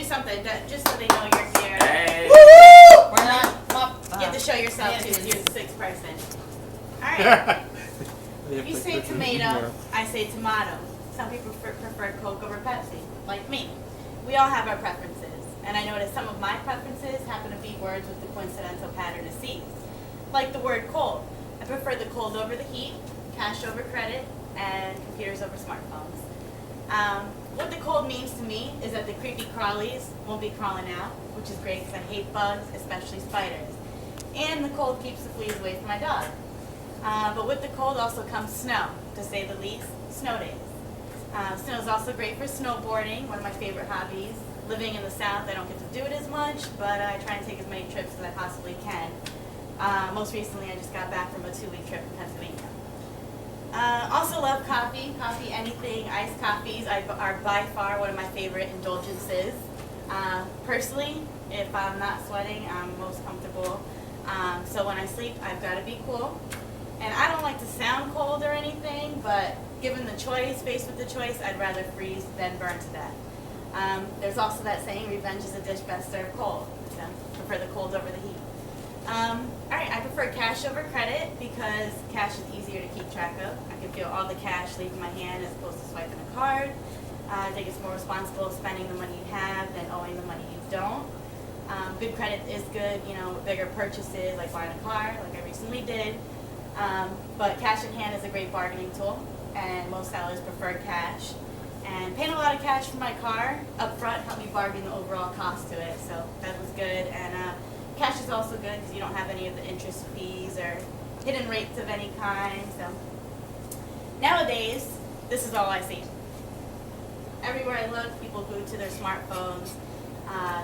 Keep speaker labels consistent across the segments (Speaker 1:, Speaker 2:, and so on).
Speaker 1: something just so they know you're here.
Speaker 2: Hey.
Speaker 1: We're not. You have to show yourself too. You're the sixth person. All right. If you say tomato, I say tomato. Some people prefer Coke over Pepsi, like me. We all have our preferences, and I noticed some of my preferences happen to be words with the coincidental pattern of C's. Like the word cold. I prefer the cold over the heat, cash over credit, and computers over smartphones. What the cold means to me is that the creepy crawlies won't be crawling out, which is great because I hate bugs, especially spiders. And the cold keeps the fleas away from my dog. But with the cold also comes snow, to say the least, snow days. Snow is also great for snowboarding, one of my favorite hobbies. Living in the South, I don't get to do it as much, but I try and take as many trips as I possibly can. Most recently, I just got back from a 2-week trip in Pennsylvania. Also love coffee. Coffee, anything. Iced coffees are by far one of my favorite indulgences. Personally, if I'm not sweating, I'm most comfortable. So when I sleep, I've got to be cool. And I don't like to sound cold or anything, but given the choice, faced with the choice, I'd rather freeze than burn to death. There's also that saying, revenge is a dish best served cold. So prefer the cold over the heat. Alright, I prefer cash over credit because cash is easier to keep track of. I can feel all the cash leaving my hand as opposed to swiping a card. I think it's more responsible spending the money you have than owing the money you don't. Good credit is good, bigger purchases like buying a car, like I recently did. But cash in hand is a great bargaining tool, and most sellers prefer cash. And paying a lot of cash for my car up front helped me bargain the overall cost to it, so that was good. And cash is also good because you don't have any of the interest fees or hidden rates of any kind. So nowadays, this is all I see. Everywhere I look, people glued to their smartphones,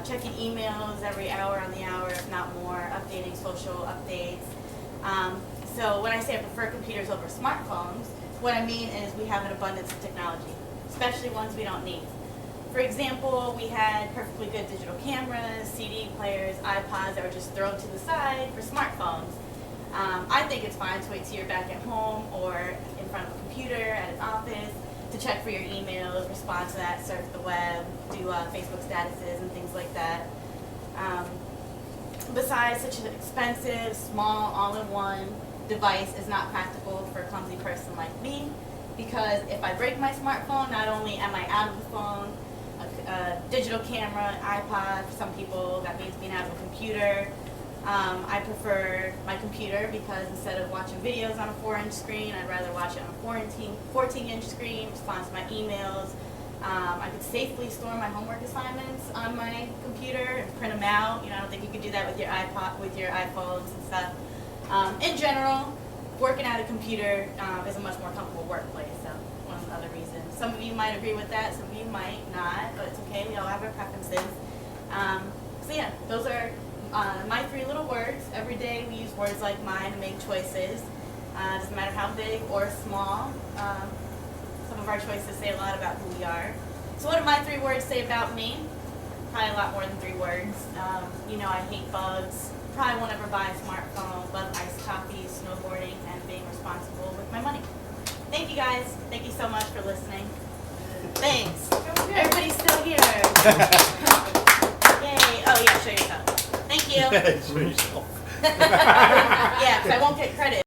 Speaker 1: checking emails every hour on the hour, if not more, updating social updates. So when I say I prefer computers over smartphones, what I mean is we have an abundance of technology, especially ones we don't need. For example, we had perfectly good digital cameras, CD players, iPods that were just thrown to the side for smartphones. I think it's fine to wait till you're back at home or in front of a computer at an office to check for your emails, respond to that, surf the web, do Facebook statuses and things like that. Besides, such an expensive, small, all-in-one device is not practical for a clumsy person like me, because if I break my smartphone, not only am I out of the phone, a digital camera, iPod, for some people that means being out of a computer. I prefer my computer because instead of watching videos on a 4-inch screen, I'd rather watch it on a 14-inch screen, respond to my emails. I could safely store my homework assignments on my computer and print them out. I don't think you could do that with your iPod, with your iPhones and stuff. In general, working at a computer is a much more comfortable workplace, so one of the other reasons. Some of you might agree with that, some of you might not, but it's okay, we all have our preferences. So yeah, those are my 3 little words. Every day we use words like mine to make choices. Doesn't matter how big or small. Some of our choices say a lot about who we are. So what do my 3 words say about me? Probably a lot more than 3 words. I hate bugs. Probably won't ever buy a smartphone. Love iced coffee, snowboarding, and being responsible with my money. Thank you guys. Thank you so much for listening. Thanks. Everybody's still here. Yay. Oh yeah, show yourself. Thank you.
Speaker 3: Show yourself.
Speaker 1: Yeah, because I won't get credit.